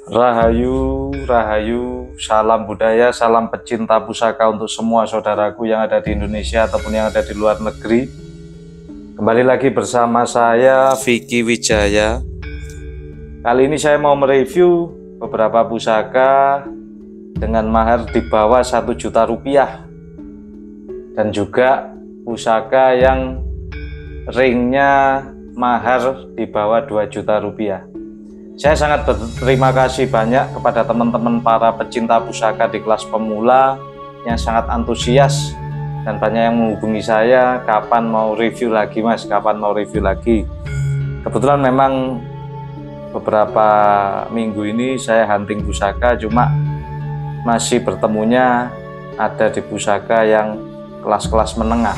Rahayu, Rahayu, salam budaya, salam pecinta pusaka untuk semua saudaraku yang ada di Indonesia ataupun yang ada di luar negeri. Kembali lagi bersama saya, Vicky Wijaya. Kali ini saya mau mereview beberapa pusaka dengan mahar di bawah 1 juta rupiah. Dan juga pusaka yang ringnya mahar di bawah 2 juta rupiah. Saya sangat berterima kasih banyak kepada teman-teman para pecinta pusaka di kelas pemula yang sangat antusias dan banyak yang menghubungi saya, kapan mau review lagi mas, kapan mau review lagi. Kebetulan memang beberapa minggu ini saya hunting pusaka, cuma masih bertemunya ada di pusaka yang kelas-kelas menengah,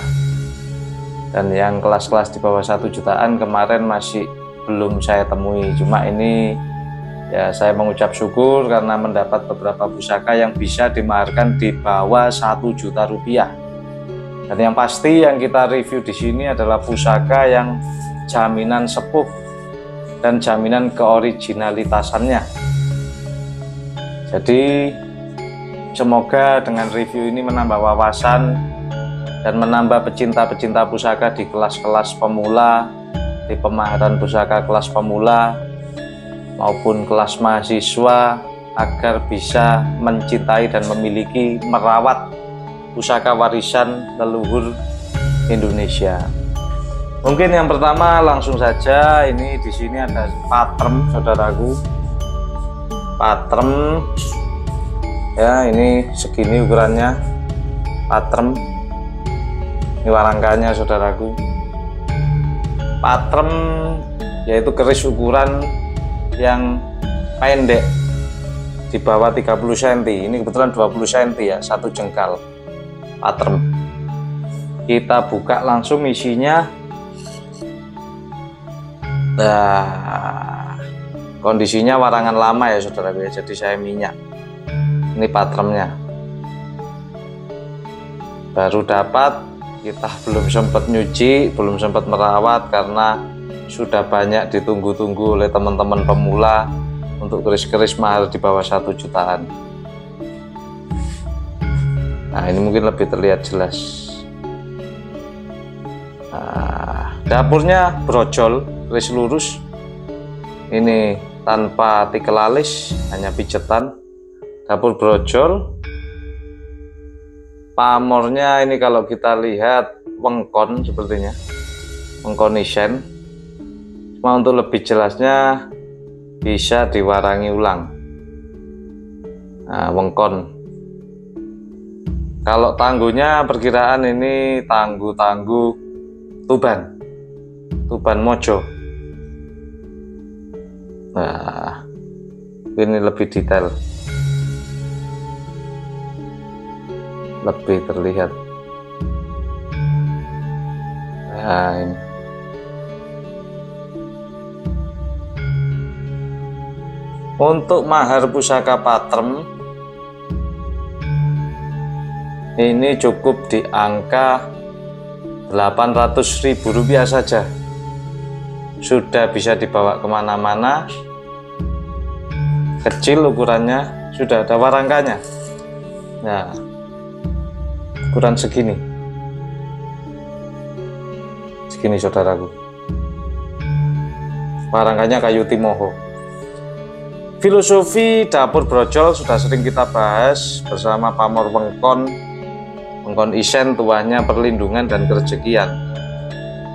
dan yang kelas-kelas di bawah 1 jutaan kemarin masih belum saya temui. Cuma ini ya saya mengucap syukur karena mendapat beberapa pusaka yang bisa dimaharkan di bawah 1 juta rupiah. Dan yang pasti yang kita review di sini adalah pusaka yang jaminan sepuh dan jaminan keoriginalitasannya. Jadi semoga dengan review ini menambah wawasan dan menambah pecinta-pecinta pusaka di kelas-kelas pemula, di pemaharan pusaka kelas pemula maupun kelas mahasiswa, agar bisa mencintai dan memiliki, merawat pusaka warisan leluhur Indonesia. Mungkin yang pertama langsung saja, ini di sini ada patrem saudaraku. Patrem ya, ini segini ukurannya patrem. Ini warangkanya saudaraku. Patrem yaitu keris ukuran yang pendek di bawah 30 cm. Ini kebetulan 20 cm ya, 1 jengkal patrem. Kita buka langsung isinya. Nah, kondisinya warangan lama ya saudaraku ya, jadi saya minyak. Ini patremnya baru dapat, kita belum sempat nyuci, belum sempat merawat karena sudah banyak ditunggu-tunggu oleh teman-teman pemula untuk keris-keris mahal di bawah 1 jutaan. Nah, ini mungkin lebih terlihat jelas. Nah, dapurnya brojol, keris lurus. Ini tanpa tikel alis, hanya pijetan. Dapur brojol. Pamornya ini kalau kita lihat wengkon sepertinya, wengkon isen. Cuma untuk lebih jelasnya bisa diwarangi ulang. Nah, wengkon. Kalau tangguhnya perkiraan ini tangguh Tuban Mojo. Nah, ini lebih detail, lebih terlihat. Nah, ini untuk mahar pusaka patrem ini cukup di angka 800.000 rupiah saja, sudah bisa dibawa kemana-mana. Kecil ukurannya, sudah ada warangkanya. Nah, ukuran segini saudaraku. Warangkanya kayu timoho. Filosofi dapur brojol sudah sering kita bahas bersama pamor wengkon isen, tuahnya perlindungan dan kerejekian.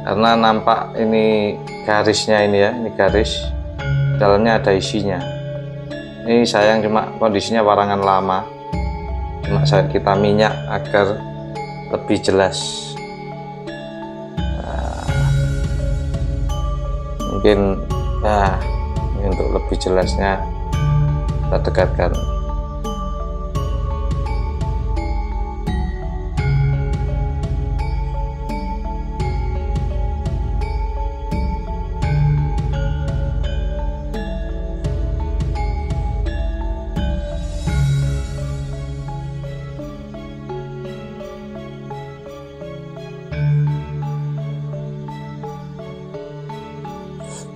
Karena nampak ini garisnya, ini ya, ini garis, dalamnya ada isinya. Ini sayang cuma kondisinya warangan lama, cuma kita minyak agar lebih jelas. Nah, mungkin nah, ini untuk lebih jelasnya kita dekatkan.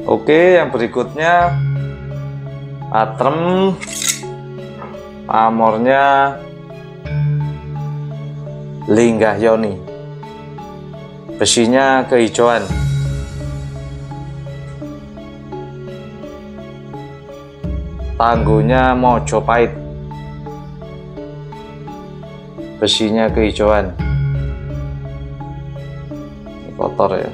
Oke, yang berikutnya Patrem, pamornya Linggah Yoni, besinya kehijauan. Tangguhnya Mojopahit, besinya kehijauan. Ini kotor ya.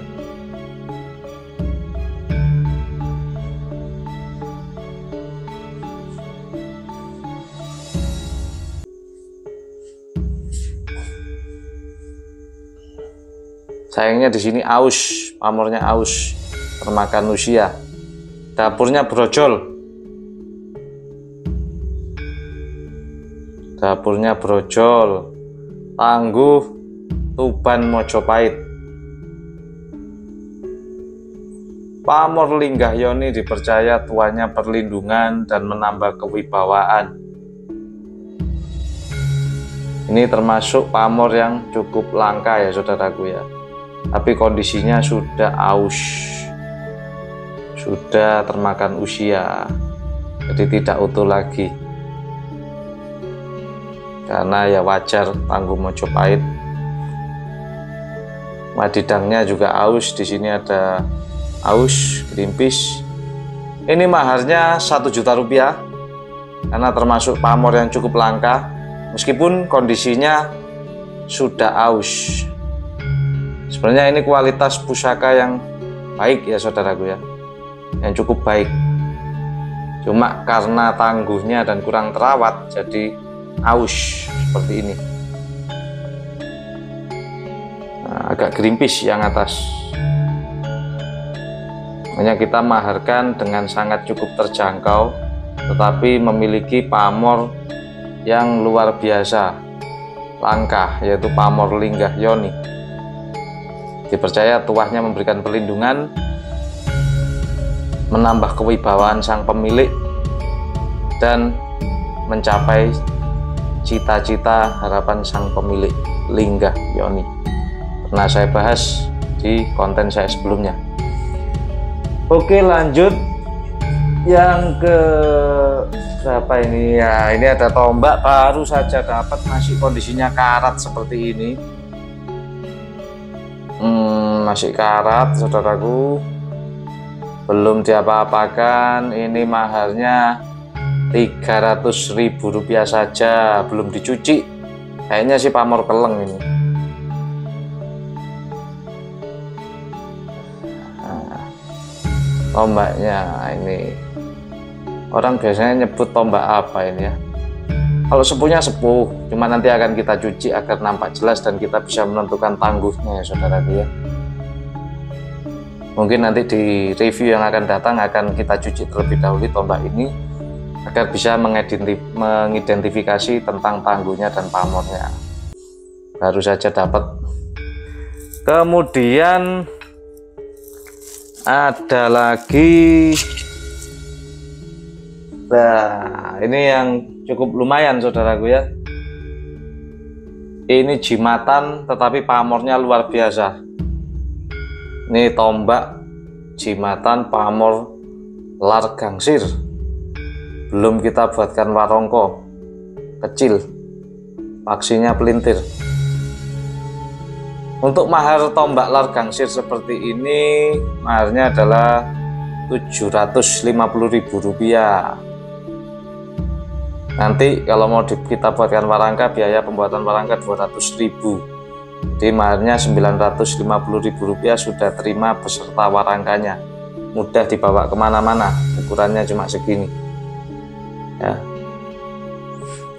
Sayangnya di sini aus, pamornya aus, termakan usia. Dapurnya brojol. Dapurnya brojol. Tangguh Tuban Mojopahit. Pamor Linggah Yoni dipercaya tuannya perlindungan dan menambah kewibawaan. Ini termasuk pamor yang cukup langka ya saudaraku ya. Tapi kondisinya sudah aus, sudah termakan usia, jadi tidak utuh lagi. Karena ya wajar, Tangguh Mojopahit. Madidangnya juga aus, di sini ada aus, grimpis. Ini maharnya 1 juta rupiah, karena termasuk pamor yang cukup langka, meskipun kondisinya sudah aus. Sebenarnya ini kualitas pusaka yang baik ya saudaraku ya, yang cukup baik. Cuma karena tangguhnya dan kurang terawat, jadi aus seperti ini. Nah, agak gerimpis yang atas. Makanya kita maharkan dengan sangat cukup terjangkau, tetapi memiliki pamor yang luar biasa langka, yaitu pamor Linggah Yoni. Dipercaya tuahnya memberikan perlindungan, menambah kewibawaan sang pemilik, dan mencapai cita-cita harapan sang pemilik Linggah Yoni. Pernah saya bahas di konten saya sebelumnya. Oke, lanjut yang ke berapa ini ya? Ini ada tombak baru saja dapat, masih kondisinya karat seperti ini. Masih karat saudaraku, belum diapa-apakan. Ini maharnya 300.000 rupiah saja, belum dicuci. Kayaknya sih pamor keleng ini. Nah, tombaknya ini, orang biasanya nyebut tombak apa ini ya? Kalau sepuhnya sepuh, cuma nanti akan kita cuci agar nampak jelas dan kita bisa menentukan tangguhnya ya saudaraku ya. Mungkin nanti di review yang akan datang akan kita cuci terlebih dahulu tombak ini agar bisa mengidentifikasi tentang tangguhnya dan pamornya. Baru saja dapat. Kemudian ada lagi. Nah, ini yang cukup lumayan saudaraku ya. Ini jimatan tetapi pamornya luar biasa. Ini tombak jimatan pamor lar gangsir. Belum kita buatkan warongko kecil, paksinya pelintir. Untuk mahar tombak lar gangsir seperti ini, maharnya adalah 750.000 rupiah. Nanti kalau mau kita buatkan warangka, biaya pembuatan warangka 200.000. Jadi maharnya 950.000 rupiah sudah terima beserta warangkanya. Mudah dibawa kemana-mana, ukurannya cuma segini ya.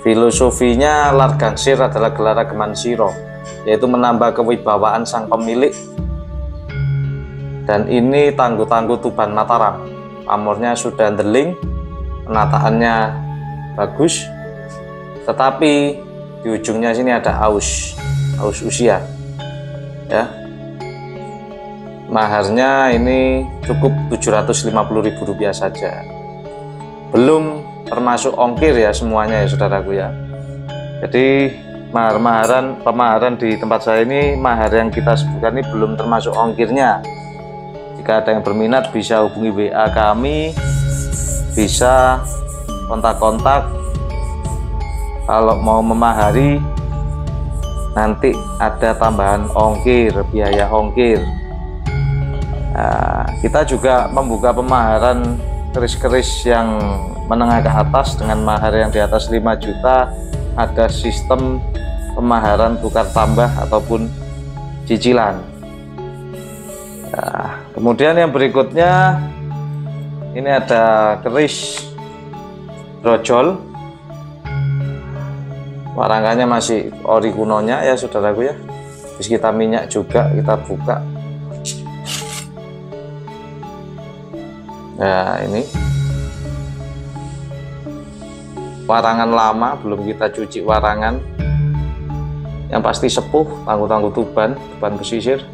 Filosofinya lar gangsir adalah gelara geman siro, yaitu menambah kewibawaan sang pemilik. Dan ini tangguh-tangguh Tuban Mataram, pamornya sudah ndeling, penataannya bagus, tetapi di ujungnya sini ada aus usia ya. Maharnya ini cukup 750.000 rupiah saja, belum termasuk ongkir ya semuanya ya saudaraku ya. Jadi pemaharan di tempat saya ini, mahar yang kita sebutkan ini belum termasuk ongkirnya. Jika ada yang berminat bisa hubungi WA kami, bisa kontak-kontak. Kalau mau memahari nanti ada tambahan ongkir, biaya ongkir. Nah, kita juga membuka pemaharan keris-keris yang menengah ke atas dengan mahar yang di atas 5 juta. Ada sistem pemaharan tukar tambah ataupun cicilan. Nah, kemudian yang berikutnya ini ada keris brojol. Warangkannya masih ori kunonya ya saudaraku ya. Terus kita minyak juga, kita buka. Nah, ini warangan lama, belum kita cuci warangan. Yang pasti sepuh, tangguh-tangguh tuban pesisir.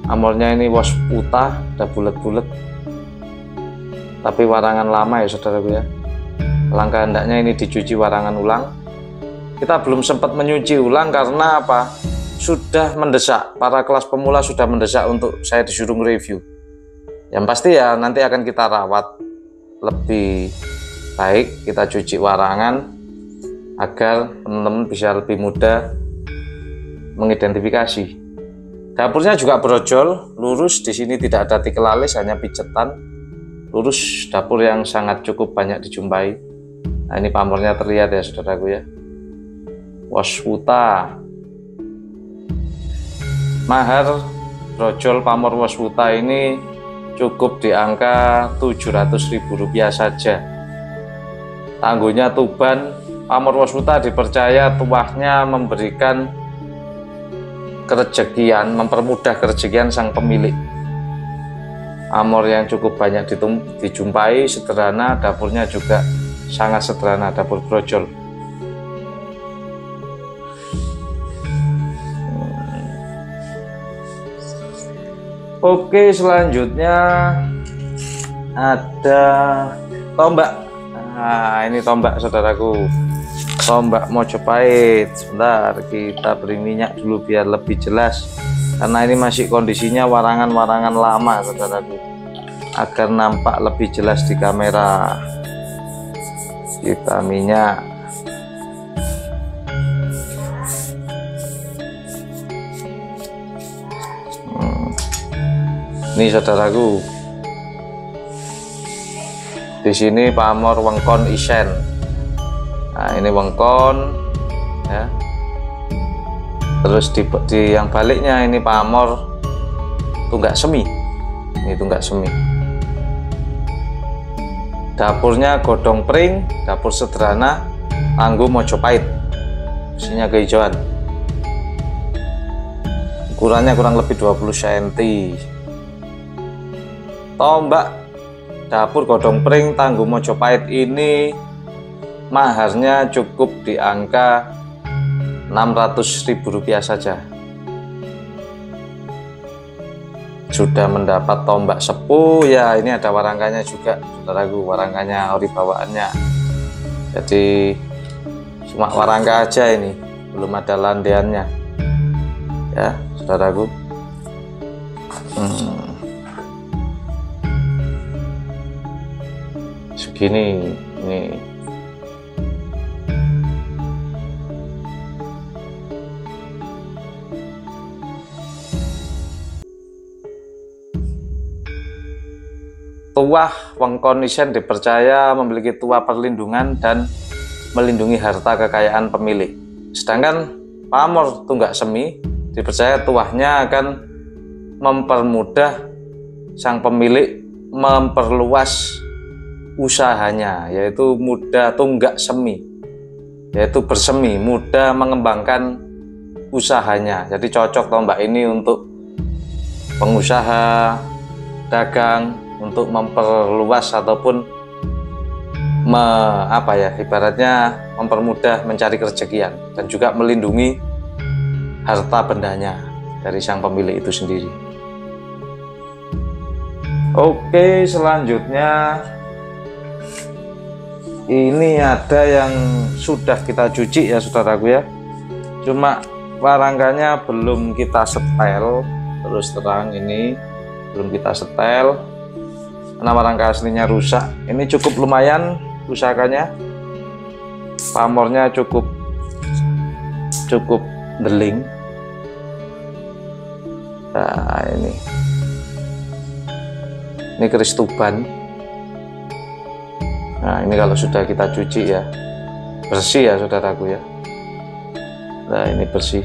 Amornya ini was putih, udah bulat-bulat. Tapi warangan lama ya saudaraku ya. Langkah hendaknya ini dicuci warangan ulang. Kita belum sempat menyuci ulang karena apa? Sudah mendesak, para kelas pemula sudah mendesak untuk saya disuruh review. Yang pasti ya nanti akan kita rawat lebih baik, kita cuci warangan agar teman-teman bisa lebih mudah mengidentifikasi. Dapurnya juga brojol, lurus, di sini tidak ada tikel alis, hanya picetan. Lurus, dapur yang sangat cukup banyak dijumpai. Nah, ini pamornya terlihat ya saudaraku ya. Waswuta. Mahar brojol pamor waswuta ini cukup di angka Rp700.000 saja. Tangguhnya tuban, pamor waswuta dipercaya tuahnya memberikan kerejekian, mempermudah kerejekian sang pemilik. Amor yang cukup banyak dijumpai, sederhana, dapurnya juga sangat sederhana, dapur brojol. Oke, selanjutnya ada tombak. Nah, ini tombak saudaraku, tombak Mojopahit. Sebentar, kita beri minyak dulu biar lebih jelas, karena ini masih kondisinya warangan-warangan lama saudaraku, agar nampak lebih jelas di kamera. Kita minyak. Ini saudaraku, di sini pamor wengkon isen. Nah, ini wengkon ya. Terus di yang baliknya ini pamor tunggak semi. Ini tunggak semi. Dapurnya godong pring, dapur sederhana, tangguh Mojopahit. Isinya kehijauan. Ukurannya kurang lebih 20 cm. Tombak dapur godong pring tangguh Mojopahit ini maharnya cukup di angka Rp600.000 saja. Sudah mendapat tombak sepuh ya. Ini ada warangkanya juga saudaraku, warangkanya ori bawaannya. Jadi cuma warangka aja, ini belum ada landeannya ya saudaraku. Segini ini. Tuah wengkon isen dipercaya memiliki tuah perlindungan dan melindungi harta kekayaan pemilik. Sedangkan pamor tunggak semi dipercaya tuahnya akan mempermudah sang pemilik memperluas usahanya, yaitu mudah tunggak semi, yaitu bersemi, mudah mengembangkan usahanya. Jadi cocok tombak ini untuk pengusaha, dagang, untuk memperluas ataupun ibaratnya mempermudah mencari kerejekian dan juga melindungi harta bendanya dari sang pemilik itu sendiri. Oke, selanjutnya ini ada yang sudah kita cuci ya saudaraku ya, cuma warangkanya belum kita setel. Terus terang ini belum kita setel karena warangka aslinya rusak. Ini cukup lumayan pusakanya. Pamornya cukup deling. Nah, ini keris tuban. Nah, ini kalau sudah kita cuci ya, bersih ya saudaraku ya. Nah, ini bersih.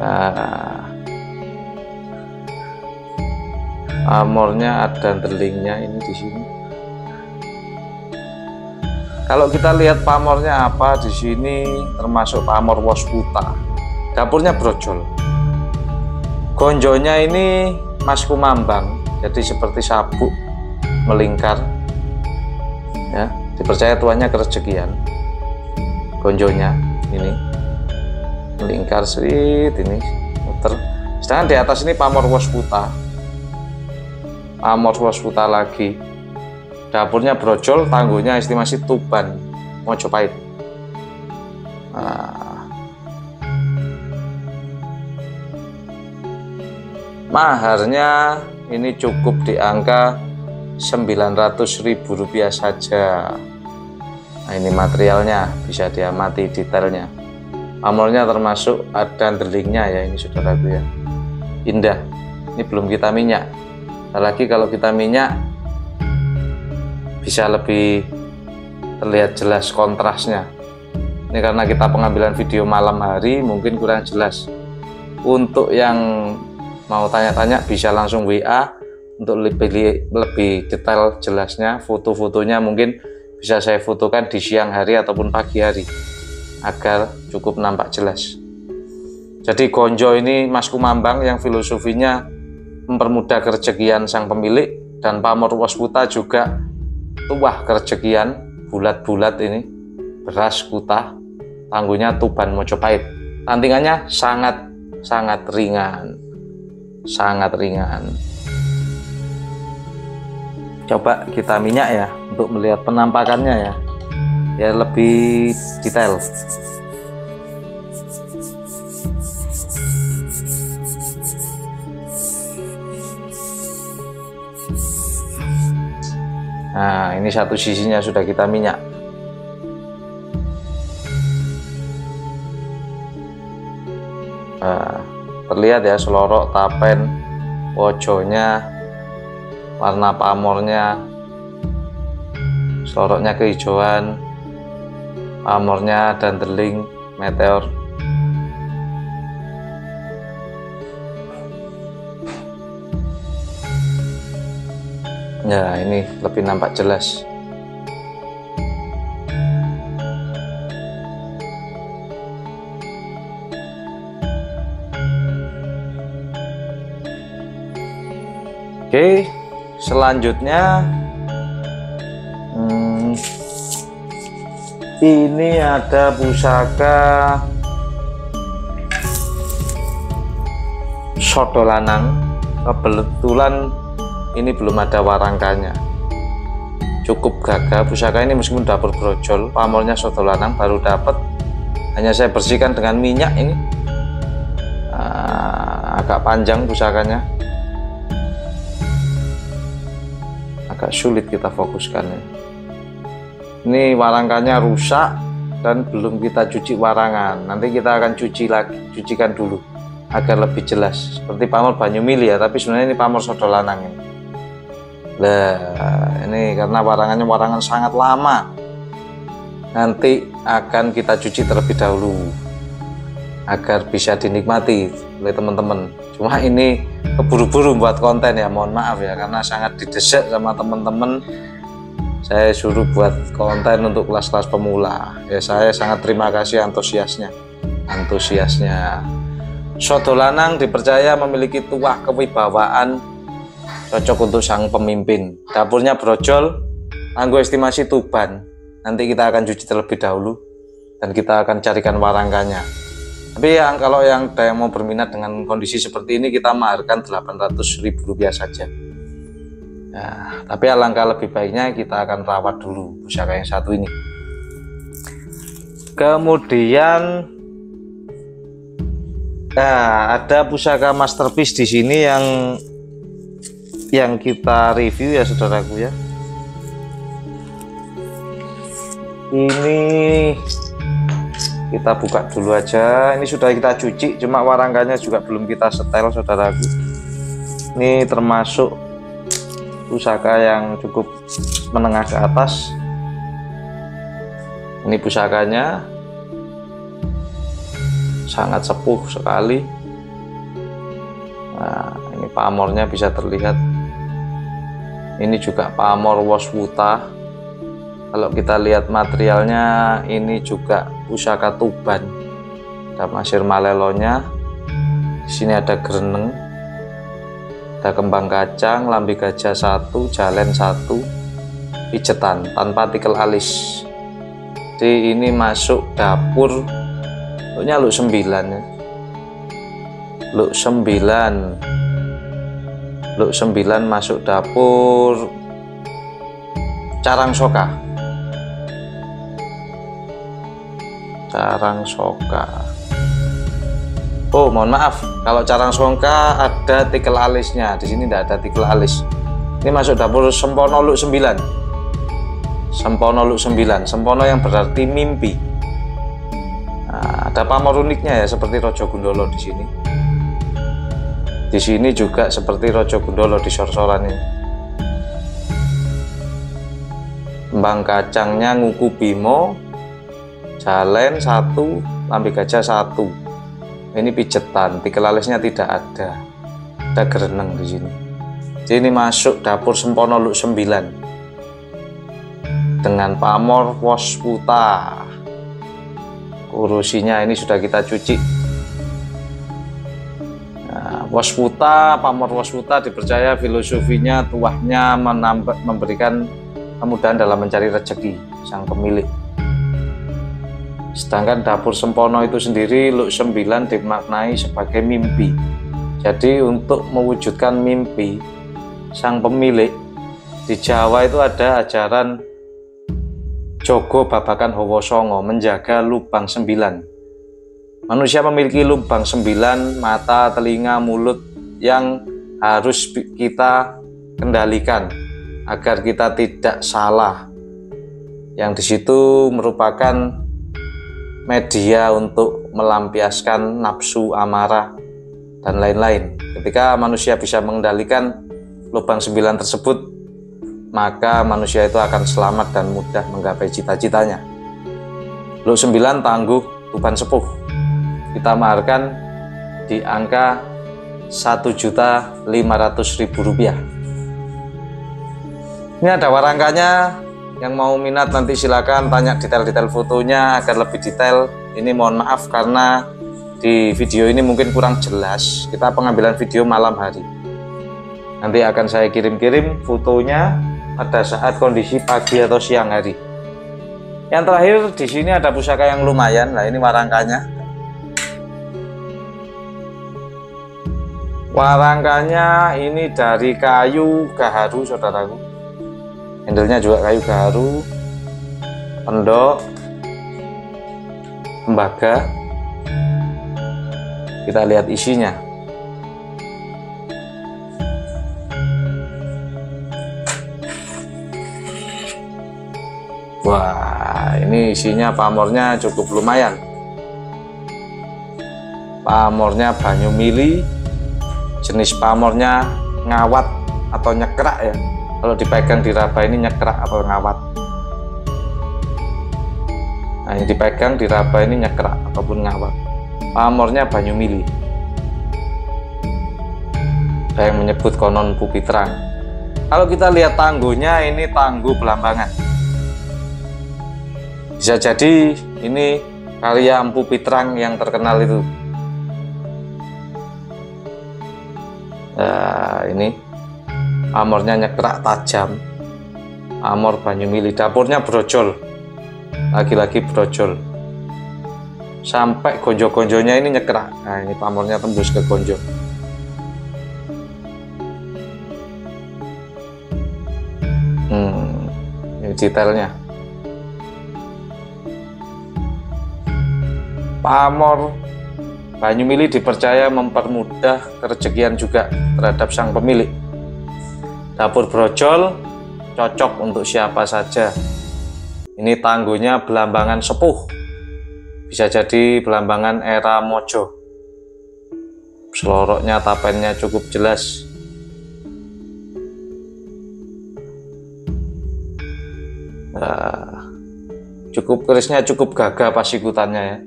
Nah, pamornya ada delingnya ini di sini. Kalau kita lihat pamornya apa di sini, termasuk pamor Wasputa. Dapurnya brojol. Gonjonya ini Mas Kumambang, jadi seperti sabuk melingkar. Ya, dipercaya tuannya kerejekian. Gonjonya ini melingkar sedikit ini, muter. Sedangkan di atas ini pamor Wasputa. Pamor Wasputa lagi. Dapurnya brojol, tangguhnya estimasi tuban Mojopahit. Nah, maharnya ini cukup di angka Rp900.000 saja. Nah, ini materialnya, bisa diamati detailnya. Pamornya termasuk ada delingnya ya, ini saudaraku ya. Indah. Ini belum kita minyak. Apalagi kalau kita minyak bisa lebih terlihat jelas kontrasnya. Ini karena kita pengambilan video malam hari, mungkin kurang jelas. Untuk yang mau tanya-tanya bisa langsung WA untuk lebih detail jelasnya. Foto-fotonya mungkin bisa saya fotokan di siang hari ataupun pagi hari agar cukup nampak jelas. Jadi gonjo ini Mas Kumambang yang filosofinya mempermudah kerejekian sang pemilik, dan pamor Wasputa juga tuah kerejekian, bulat-bulat ini, beras kutah, tangguhnya tuban Mojopahit. Tantingannya sangat ringan, Coba kita minyak ya untuk melihat penampakannya ya lebih detail. Nah, ini satu sisinya sudah kita minyak. Nah, terlihat ya selorok, tapen, pojonya, warna pamornya, seloroknya kehijauan, pamornya dan deling meteor. Ya, ini lebih nampak jelas. Oke, selanjutnya ini ada pusaka soto lanang. Kebetulan ini belum ada warangkanya, cukup gagah pusaka ini meskipun dapur brojol. Pamornya soto lanang baru dapat, hanya saya bersihkan dengan minyak ini. Agak panjang pusakanya, agak sulit kita fokuskan ya. Ini warangkanya rusak dan belum kita cuci warangan, nanti kita akan cuci lagi, cucikan dulu agar lebih jelas. Seperti pamor Banyumili ya, tapi sebenarnya ini pamor soto lanang ini. Nah, ini karena warangan sangat lama, nanti akan kita cuci terlebih dahulu agar bisa dinikmati oleh teman-teman. Cuma ini keburu-buru buat konten ya, mohon maaf ya, karena sangat didesak sama teman-teman. Saya suruh buat konten untuk kelas-kelas pemula ya. Saya sangat terima kasih antusiasnya. Soto lanang dipercaya memiliki tuah kewibawaan, cocok untuk sang pemimpin. Dapurnya brojol, tangguh estimasi tuban. Nanti kita akan cuci terlebih dahulu dan kita akan carikan warangkanya. Tapi kalau yang ada yang mau berminat dengan kondisi seperti ini, kita maharkan Rp800.000 saja. Nah, tapi alangkah lebih baiknya kita akan rawat dulu pusaka yang satu ini. Kemudian ada pusaka masterpiece di sini yang kita review ya saudaraku ya. Ini kita buka dulu aja. Ini sudah kita cuci, cuma warangkanya juga belum kita setel, saudaraku. Ini termasuk pusaka yang cukup menengah ke atas. Ini pusakanya sangat sepuh sekali. Nah, ini pamornya bisa terlihat. Ini juga pamor Waswuta. Kalau kita lihat materialnya, ini juga pusaka Tuban. Ada Masir Malelonya. Di sini ada gereneng, ada kembang kacang, lambi gajah 1, jalen 1, pijetan tanpa tikel alis. Jadi ini masuk dapur. Luknya luk 9 ya. Luk 9. Luk 9 masuk dapur Carang Soka. Carang Soka. Oh, mohon maaf, kalau Carang Soka ada tikel alisnya. Di sini tidak ada tikel alis. Ini masuk dapur Sempono Luk 9. Sempono Luk 9. Sempono yang berarti mimpi. Nah, ada pamor uniknya ya, seperti Rojo Gundolo di sini. Di sini juga seperti Rojo Gundolo di sor-soran ini. Kembang kacangnya Nguku Bimo, jalen 1, lambi gajah 1. Ini pijetan, tikel alisnya tidak ada. Ada gereneng di sini. Jadi ini masuk dapur Sempono Luk 9 dengan pamor Waswuta. Kurusinya ini sudah kita cuci. Nah, Waswuta, pamor Waswuta dipercaya filosofinya, tuahnya memberikan kemudahan dalam mencari rezeki sang pemilik. Sedangkan dapur Sempono itu sendiri Luk 9 dimaknai sebagai mimpi. Jadi untuk mewujudkan mimpi sang pemilik, di Jawa itu ada ajaran Jogo Babakan Hawa Songo, menjaga lubang 9. Manusia memiliki lubang 9, mata, telinga, mulut yang harus kita kendalikan agar kita tidak salah. Yang di situ merupakan media untuk melampiaskan nafsu, amarah, dan lain-lain. Ketika manusia bisa mengendalikan lubang 9 tersebut, maka manusia itu akan selamat dan mudah menggapai cita-citanya. Luk 9 tangguh Tuban sepuh. Kita maharkan di angka Rp1.500.000. Ini ada warangkanya. Yang mau minat nanti silakan tanya detail-detail fotonya agar lebih detail. Ini mohon maaf karena di video ini mungkin kurang jelas. Kita pengambilan video malam hari. Nanti akan saya kirim-kirim fotonya pada saat kondisi pagi atau siang hari. Yang terakhir di sini ada pusaka yang lumayan. Nah, ini warangkanya. Warangkanya ini dari kayu gaharu, saudaraku. Handle-nya juga kayu gaharu, pendok, tembaga. Kita lihat isinya. Wah, ini isinya pamornya cukup lumayan. Pamornya banyu mili, jenis pamornya ngawat atau nyekrak ya. Kalau dipegang diraba ini nyekrak atau ngawat. Nah, ini dipegang diraba ini nyekrak ataupun ngawat. Pamornya banyu mili. Ada yang menyebut konon Pupitrang. Kalau kita lihat tangguhnya, ini tangguh Belambangan. Bisa jadi ini karya Empu Pitrang yang terkenal itu. Nah, ini pamornya nyekrak tajam, pamor banyu mili. Dapurnya brojol, lagi-lagi brojol. Sampai gonjo-gonjonya ini nyekrak. Nah, ini pamornya tembus ke gonjo. Ini detailnya. Pamor banyu mili dipercaya mempermudah kerezekian juga terhadap sang pemilik. Dapur brojol cocok untuk siapa saja. Ini tangguhnya belambangan sepuh, bisa jadi belambangan era Mojo. Seloroknya, tapennya cukup jelas. Nah, cukup kerisnya, cukup gagah pas ikutannya ya,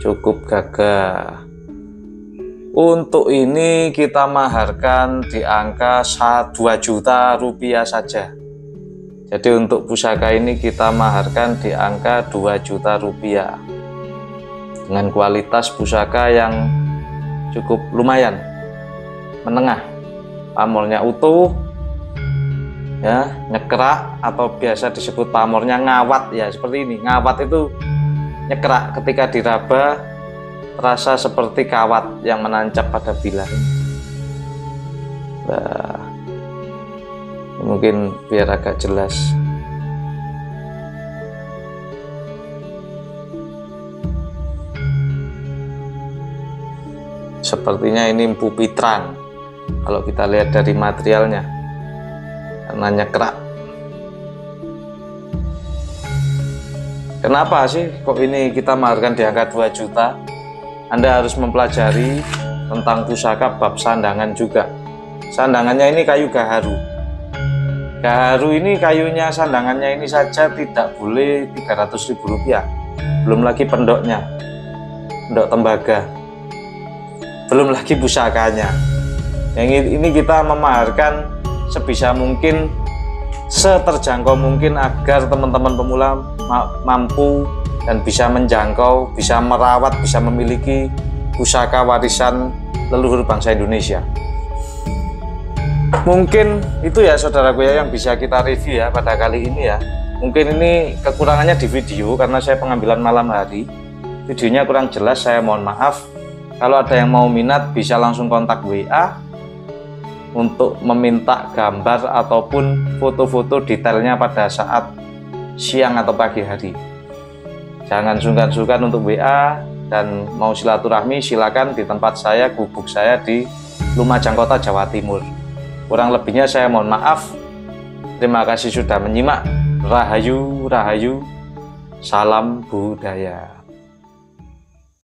cukup gagah. Untuk ini kita maharkan di angka 2 juta rupiah saja. Jadi untuk pusaka ini kita maharkan di angka 2 juta rupiah dengan kualitas pusaka yang cukup lumayan, menengah, pamornya utuh ya, nyekrak atau biasa disebut pamornya ngawat ya, seperti ini. Ngawat itu nyekrak, ketika diraba terasa seperti kawat yang menancap pada bilah. Nah, mungkin biar agak jelas. Sepertinya ini Empu Pitrang kalau kita lihat dari materialnya, karena nyekrak. Kenapa sih kok ini kita maharkan di angka 2 juta? Anda harus mempelajari tentang pusaka bab sandangan juga. Sandangannya ini kayu gaharu. Gaharu ini kayunya, sandangannya ini saja tidak boleh 300.000 rupiah. Belum lagi pendoknya, pendok tembaga. Belum lagi pusakanya. Yang ini kita memaharkan sebisa mungkin, seterjangkau mungkin agar teman-teman pemula mampu dan bisa menjangkau, bisa merawat, bisa memiliki pusaka warisan leluhur bangsa Indonesia. Mungkin itu ya saudaraku ya yang bisa kita review ya pada kali ini ya. Mungkin ini kekurangannya di video karena saya pengambilan malam hari. Videonya kurang jelas, saya mohon maaf. Kalau ada yang mau minat bisa langsung kontak WA untuk meminta gambar ataupun foto-foto detailnya pada saat siang atau pagi hari. Jangan sungkan-sungkan untuk WA, dan mau silaturahmi silakan di tempat saya, gubuk saya di Lumajang Kota, Jawa Timur. Kurang lebihnya saya mohon maaf. Terima kasih sudah menyimak. Rahayu, rahayu, salam budaya.